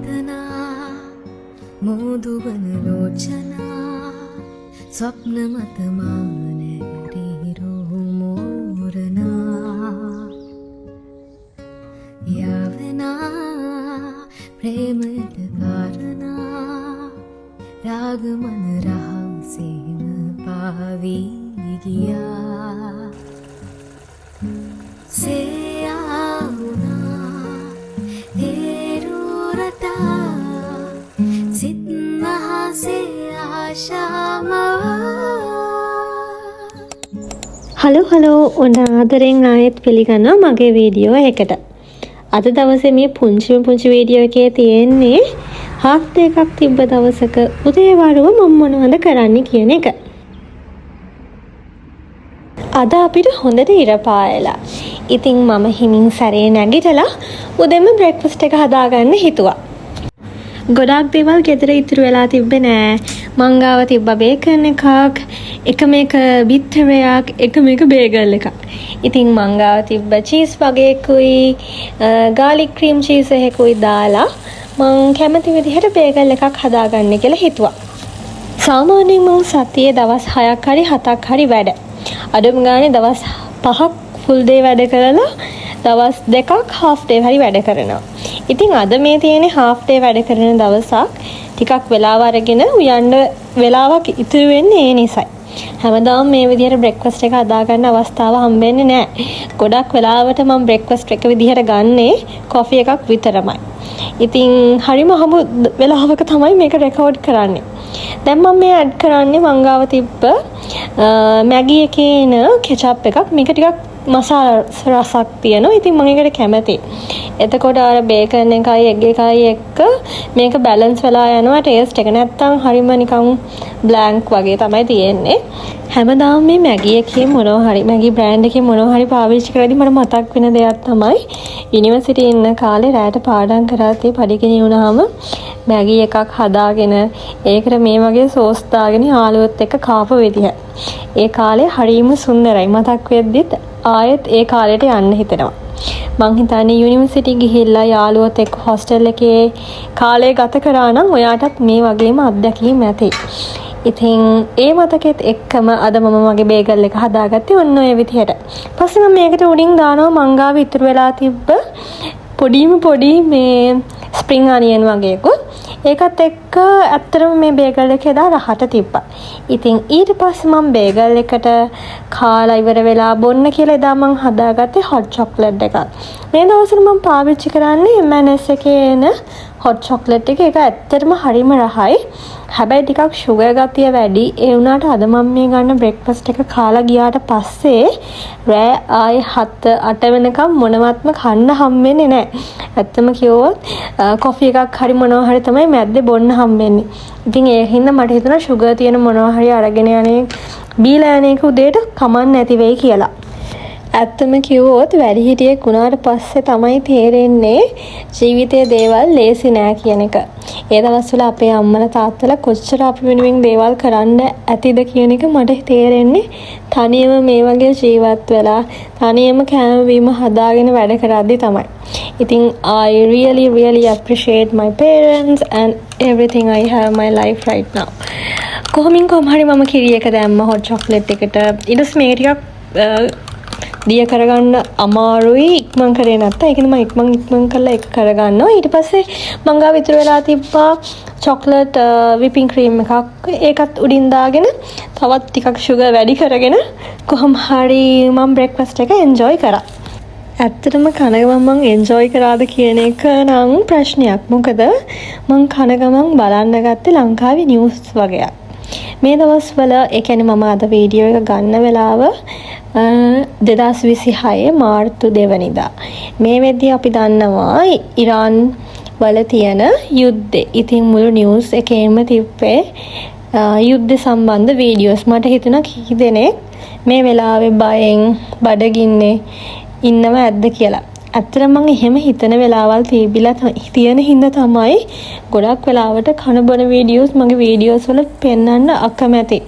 वेदना मोदुवन लोचना स्वप्न मत माने रीरो मोरना यावना प्रेमट कारणा राग मन रहस्यम पावी गया से आउना हेरूरटा सित महा से आशामा හලෝ ඔන්න ආදරෙන් ආයෙත් පිළිගන්නවා මගේ වීඩියෝ එකට. අද දවසේ මේ පුංචි වීඩියෝ එකේ තියෙන්නේ හාෆ් ඩේ එකක් තිබ්බ දවසක උදේ වරුව මම මොනවද කරන්න කියන එක. අද අපිට හොඳට ඉර පායලා. ඉතින් මම හිමින් සැරේ නැගිටලා උදේම බ්‍රෙක්ෆාස්ට් එක හදාගන්න හිතුවා. ගොඩක් දේවල් ගෙදර ඉතුරු වෙලා තිබ්බේ නෑ. මං ගාව තිබ්බ බේකන් එකක්, එක මේක බිත්තරයක්, එක මේක බේගල් එකක්. ඉතින් මං ගාව තිබ්බ චීස් වගේකුයි, ගාලික් ක්‍රීම් චීස් එකකුයි දාලා මං කැමති විදිහට බේගල් එකක් හදාගන්න කියලා හිතුවා. සාමාන්‍යයෙන් මං සතියේ දවස් 6ක් හරි 7ක් හරි වැඩ. අඩුම ගානේ දවස් 5ක් ෆුල් ඩේ වැඩ කරලා දවස් 2ක් හාෆ් ඩේ හරි වැඩ කරනවා. ඉතින් අද මේ තියෙන්නේ හාෆ් ඩේ වැඩ කරන දවසක්. ටිකක් වෙලාව අරගෙන උයන්න වෙලාවක් ඉතුරු වෙන්නේ ඒ නිසයි. හැමදාම මේ විදිහට බ්‍රෙක්ෆාස්ට් එක හදාගන්න අවස්ථාව හම්බෙන්නේ නැහැ. ගොඩක් වෙලාවට මම බ්‍රෙක්ෆාස්ට් එක විදිහට ගන්නේ කොෆි එකක් විතරමයි. ඉතින් හරිම හමු වෙලාවක තමයි මේක රෙකෝඩ් කරන්නේ. දැන් මම මේ ඇඩ් කරන්නේ මංගාව තිබ්බ මැගි එකේ එන කෙචප් එකක්. මේක ටිකක් මසාලා රසක් තියෙනවා. ඉතින් මම ඒකට කැමතියි. එතකොට අර බේකන් එකයි එග් එකයි එක්ක මේක බැලන්ස් වෙලා යනවා ටේස්ට් එක. නැත්තම් හරිම නිකන් බ්ලැන්ක් වගේ තමයි තියෙන්නේ. හැමදාම මේ මැගි එකේ මොනවා හරි මැගි බ්‍රෑන්ඩ් එකේ මොනවා හරි පාවිච්චි කරද්දී මට මතක් වෙන දෙයක් තමයි යුනිවර්සිටි ඉන්න කාලේ රැට පාඩම් කරද්දී පඩිකණි වුණාම මැගි එකක් හදාගෙන ඒකට මේ වගේ සෝස් දාගෙන යාළුවොත් එක්ක කාපු විදිහ. ඒ කාලේ හරිම සුන්දරයි. මතක් වෙද්දිත් ආයෙත් ඒ කාලේට යන්න හිතෙනවා. මං හිතන්නේ යුනිවර්සිටි ගිහිල්ලා යාළුවොත් එක්ක හොස්ටල් එකේ කාලය ගත කරා නම් ඔයාටත් මේ වගේම අත්දැකීම් ඇති. ඉතින් ඒ මතකෙත් එක්කම අද මම මගේ බේගල් එක හදාගත්තේ ඔන්න ඔය විදිහට. පස්සේ මම මේකට උඩින් දානවා මංගාව ඉතුරු වෙලා තිබ්බ පොඩි මේ ස්ප්‍රින්ග් අනියන් වගේකුත්. ඒකත් එක්ක ඇත්තටම මේ බේගල් එකේ දා රහට තිබ්බා. ඉතින් ඊට පස්සේ මම බේගල් එකට කාලා ඉවර වෙලා බොන්න කියලා එදා මම හදාගත්තේ හොට් චොක්ලට් එකක්. මේ දවස්වල මම පාවිච්චි කරන්නේ M&S එකේ එන හොට් චොක්ලට් එක. ඒක ඇත්තටම හරිම රහයි. හැබැයි ටිකක් ෂුගර් ගතිය වැඩි. ඒ වුණාට අද මම මේ ගන්න බ්‍රෙක්ෆාස්ට් එක කාලා ගියාට පස්සේ රෑ ආයේ 7-8 වෙනකම් මොනවත්ම කන්න හම්බෙන්නේ නැහැ. ඇත්තම කිව්වොත් කොෆි එකක් හරි මොනවා හරි තමයි මැද්දේ බොන්න හම්බෙන්නේ. ඉතින් ඒ හින්දා මට හිතුණා ෂුගර් තියෙන මොනවා හරි අරගෙන යන්නේ බීලා යන එක උදේට කමක් නැති වෙයි කියලා. ඇත්තම කිව්වොත් වැඩිහිටියෙක් වුණාට පස්සේ තමයි තේරෙන්නේ ජීවිතයේ දේවල් ලේසි නෑ කියන එක. ඒ දවස්වල අපේ අම්මලා තාත්තලා කොච්චර අපි වෙනුවෙන් දේවල් කරන්න ඇතිද කියන එක මට තේරෙන්නේ තනියම මේ වගේ ජීවත් වෙලා තනියම කෑම බීම හදාගෙන වැඩ කරද්දි තමයි. ඉතින් I really appreciate my parents and everything I have my life right now. කොහොම හරි මම කිරි එක දැම්ම හොට් චොක්ලට් එකට. ඊට පස්සේ මේක ටිකක් දිය කරගන්න අමාරුයි ඉක්මන් කරේ නැත්නම් ඒක තමයි ඉක්මන් කරලා එක කරගන්නවා. ඊට පස්සේ මං ගාව ඉතුරු වෙලා තිබ්බා චොක්ලට් විපින් ක්‍රීම් එකක්. ඒකත් උඩින් දාගෙන තවත් ටිකක් ෂුගර් වැඩි කරගෙන කොහොම හරි මම බ්‍රෙක්ෆාස්ට් එක එන්ජොයි කරා. ඇත්තටම කන ගමන් මං එන්ජොයි කරාද කියන එක නම් ප්‍රශ්නයක්. මොකද මං කන ගමන් බලන්න ගත්තේ ලංකාවේ නිවුස් වගේක්. මේ දවස්වල ඒ කියන්නේ මම අද වීඩියෝ එක ගන්න වෙලාව 2026 මාර්තු 2 වෙනිදා. මේ වෙද්දී අපි දන්නවා ඉරාන් වල තියෙන යුද්ධය. ඉතින් මුළු නිවුස් එකේම තිබ්බේ යුද්ධ සම්බන්ධ වීඩියෝස්. මට හිතුණා කී දෙනෙක් මේ වෙලාවේ බයෙන් බඩගින්නේ ඉන්නව ඇද්ද කියලා. ඇත්තටම මම එහෙම හිතන වෙලාවල් තියෙන හින්දා තමයි ගොඩක් වෙලාවට කන බොන වීඩියෝස් මගේ වීඩියෝස් වල පෙන්වන්න අකමැති.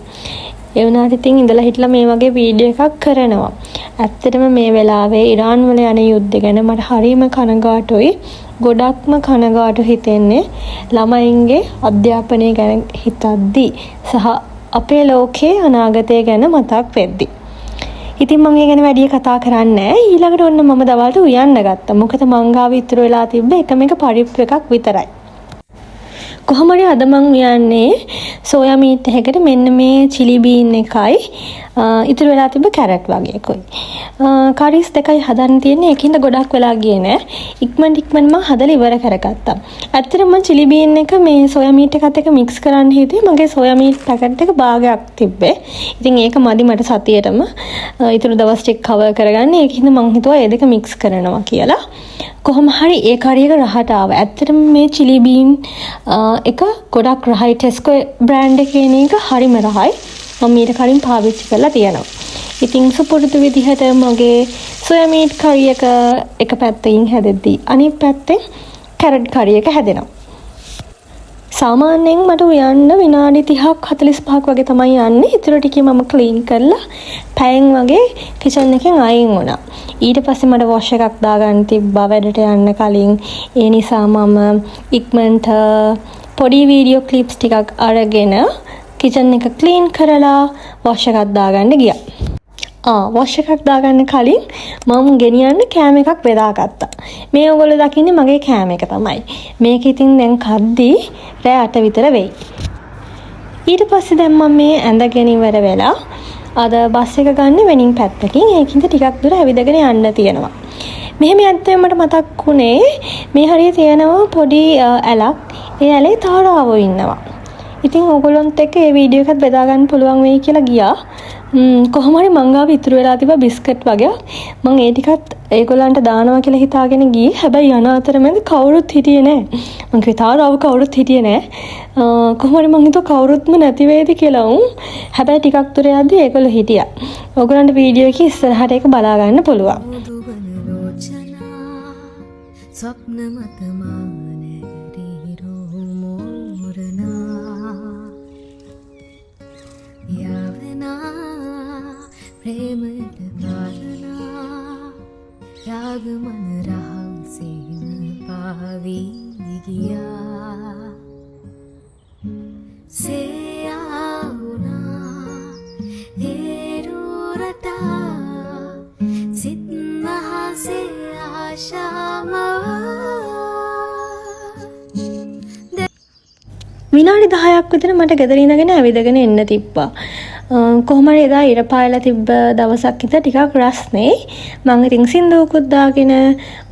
ඒ වුණාට ඉතින් ඉඳලා හිටලා මේ වගේ වීඩියෝ එකක් කරනවා. ඇත්තටම මේ වෙලාවේ ඉරාන් වල යන යුද්ධය ගැන මට හරිම කනගාටුයි. ගොඩක්ම කනගාටු හිතෙන්නේ ළමයින්ගේ අධ්‍යාපනය ගැන හිතද්දී සහ අපේ ලෝකයේ අනාගතය ගැන මතක් වෙද්දී. ඉතින් මම ඒ ගැන වැඩි කතා කරන්නේ නැහැ. ඊළඟට ඔන්න මම දවල්ට උයන්න ගත්තා. මොකද මං ගාව ඉතුරු වෙලා තිබ්බ එකම එක පරිප්පු එකක් විතරයි. කොහොම හරි අද මං උයන්නේ සෝයා මීට් එකකට මෙන්න මේ චිලි බීන් එකයි ඉතුරු වෙලා තිබ්බ කැරට් වගේකුයි. කරිස් දෙකයි හදන්න තියෙන්නේ. ඒකින්ද ගොඩක් වෙලා ගියේ නෑ. ඉක්මනට මම හදලා ඉවර කරගත්තා. ඇත්තටම මම චිලි බීන් එක මේ සෝයා මීට් එකත් එක්ක මික්ස් කරන්න හිතුවේ. මගේ සෝයා මීට් පැකට් එක භාගයක් තිබ්බේ. ඉතින් ඒක මදි මට සතියේටම ඉතුරු දවස් ටික කවර් කරගන්න. ඒකින්ද මං හිතුවා ඒ දෙක මික්ස් කරනවා කියලා. කොහොම හරි ඒ කරියක රහට ආවා. ඇත්තටම මේ චිලි බීන් එක ගොඩක් රහයි. ටෙස්කෝ බ්‍රෑන්ඩ් එකේ එක හරිම රහයි. මම ඊට කලින් පාවිච්චි කරලා තියෙනවා. ඉතින් සුපුරුදු විදිහට මගේ සෝයා මීට් කරි එක පැත්තකින් හැදෙද්දී අනිත් පැත්තෙන් කැරට් කරි එක හැදෙනවා. සාමාන්‍යයෙන් මට උයන්න විනාඩි 30ක් 45ක් වගේ තමයි යන්නේ. ඊටර ටිකේ මම ක්ලීන් කරලා පැයෙන් වගේ කිචන් එකෙන් අයින් වුණා. ඊට පස්සේ මට වොෂ් එකක් දාගන්න තිබ්බා වැඩට යන්න කලින්. ඒ නිසා මම ඉක්මනට පොඩි වීඩියෝ ක්ලිප්ස් ටිකක් අරගෙන කිචන් එක ක්ලීන් කරලා වොෂ් එකක් දාගන්න ගියා. වොෂ් එකක් දාගන්න කලින් මම ගෙනියන්න කෑම එකක් බෙදාගත්තා. මේ ඔයගොල්ලෝ දකින්නේ මගේ කෑම එක තමයි. මේක ඉතින් දැන් කද්දී රෑ 8 විතර වෙයි. ඊට පස්සේ දැන් මම මේ ඇඳගෙන ඉවර වෙලා අද බස් එක ගන්න වෙනින් පැත්තකින්. ඒකින්ද ටිකක් දුර ඇවිදගෙන යන්න තියෙනවා. මෙහෙම යද්දී මට මතක් වුණේ මේ හරිය තියෙනවා පොඩි ඇලක්. ඒ ඇලේ තාරාවෝ ඉන්නවා. ඉතින් ඕගොල්ලොන්ත් එක්ක මේ වීඩියෝ එකත් බෙදා ගන්න පුළුවන් වෙයි කියලා ගියා. කොහොම හරි මං ගාව ඉතුරු වෙලා තිබ්බ බිස්කට් වගේ. මං ඒ ටිකත් ඒගොල්ලන්ට දානවා කියලා හිතාගෙන ගියේ. හැබැයි යන අතරමැද කවුරුත් හිටියේ නැහැ. මං කිව්වා තාරාව කවුරුත් හිටියේ නැහැ. කොහොම හරි මං හිතුවා කවුරුත්ම නැති වේද කියලා හැබැයි ටිකක් දුර යද්දි ඒගොල්ලෝ හිටියා. ඕගොල්ලන්ට වීඩියෝ එකේ ඉස්සරහට ඒක බලා ගන්න පුළුවන්. स्वप्न मत माने रीरो मोरना यावना प्रेम कारणा राग मन रहस्यम पावी गया से आउना हेरूरटा सिद्महा से විනාඩි 10ක් විතර මට ගෙදර ඉඳගෙන ඇවිදගෙන එන්න තිබ්බා. කොහොම හරි එදා ඉර පායලා තිබ්බ දවසක් ඉඳලා ටිකක් රස්නේ. මම ඉතින් සින්දුවකුත් දාගෙන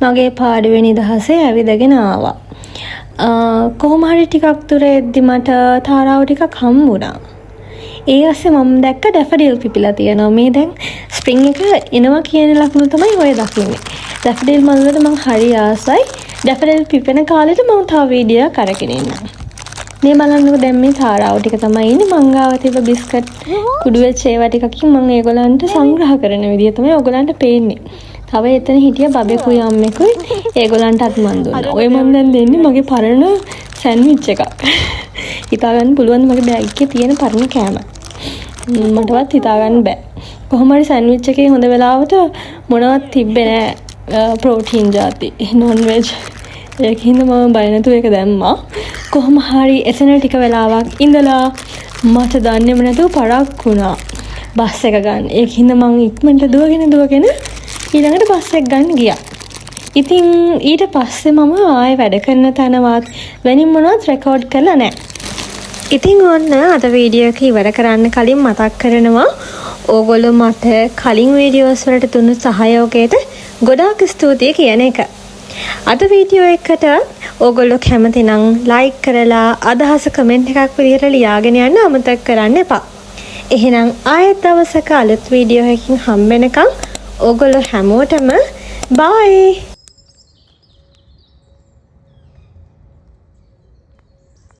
මගේ පාඩුවේ නිදහසේ ඇවිදගෙන ආවා. කොහොම හරි ටිකක් දුර එද්දි මට තාරාව ටිකක් හම්බුණා. ඒ අස්සේ මම දැක්ක ඩැෆඩිල් පිපිලා තියෙනවා. මේ දැන් ස්ප්‍රින්ග් එක එනවා කියන ලකුණු තමයි ඔය දකින්නේ. ඩැෆඩිල් මල් වලට මම හරි ආසයි. ඩැෆඩිල් පිපෙන කාලෙට මම තව වීඩියෝ එකක් අරගෙන ඉන්නම්. මේ බලන්නකො දැන් මේ තාරාව ටික තමයි ඉන්නේ. මං ගාව තිබ්බ බිස්කට් කුඩු වෙච්ච ඒවා ටිකකින් මම ඒගොල්ලන්ට සංග්‍රහ කරන විදිය තමයි ඔයගොල්ලන්ට පේන්නේ. තව එතන හිටිය බබෙකුයි අම්මෙකුයි ඒගොල්ලන්ටත් මන් දුන්නා. ඔය මම දැන් දෙන්නේ මගේ පරණ සෑන්ඩ්විච් එකක්. හිතා ගන්න පුළුවන් මගේ බෑග් එකේ තියෙන පරණ කෑම. මටවත් හිතා ගන්න බෑ. කොහොම හරි සෑන්ඩ්විච් එකේ හොඳ වෙලාවට මොනවත් තිබ්බේ නෑ. ප්‍රෝටීන් ಜಾති non veg. ඒකින්ද මම බය නැතුව ඒක දැම්මා. කොහොම හරි එතන ටික වෙලාවක් ඉඳලා මට දන්නේම නැතුව පරක් වුණා බස් එක ගන්න. ඒකින්ද මම ඉක්මනට දුවගෙන ඊළඟට බස් එක ගන්න ගියා. ඉතින් ඊට පස්සේ මම ආයෙ වැඩ කරන තැනවත් වෙනින් මොනවත් රෙකෝඩ් කරලා නැහැ. ඉතින් ඔන්න අද වීඩියෝ එක ඉවර කරන්න කලින් මතක් කරනවා ඕගොල්ලෝ මට කලින් වීඩියෝස් වලට දුන්නු සහයෝගයට ගොඩාක් ස්තුතියි කියන එක. අද වීඩියෝ එකට ඕගොල්ලෝ කැමති නම් ලයික් කරලා අදහස කමෙන්ට් එකක් විදිහට ලියාගෙන යන්න අමතක කරන්න එපා. එහෙනම් ආයෙත් දවසක අලුත් වීඩියෝ එකකින් හම්බ වෙනකම් ඕගොල්ලෝ හැමෝටම බයි.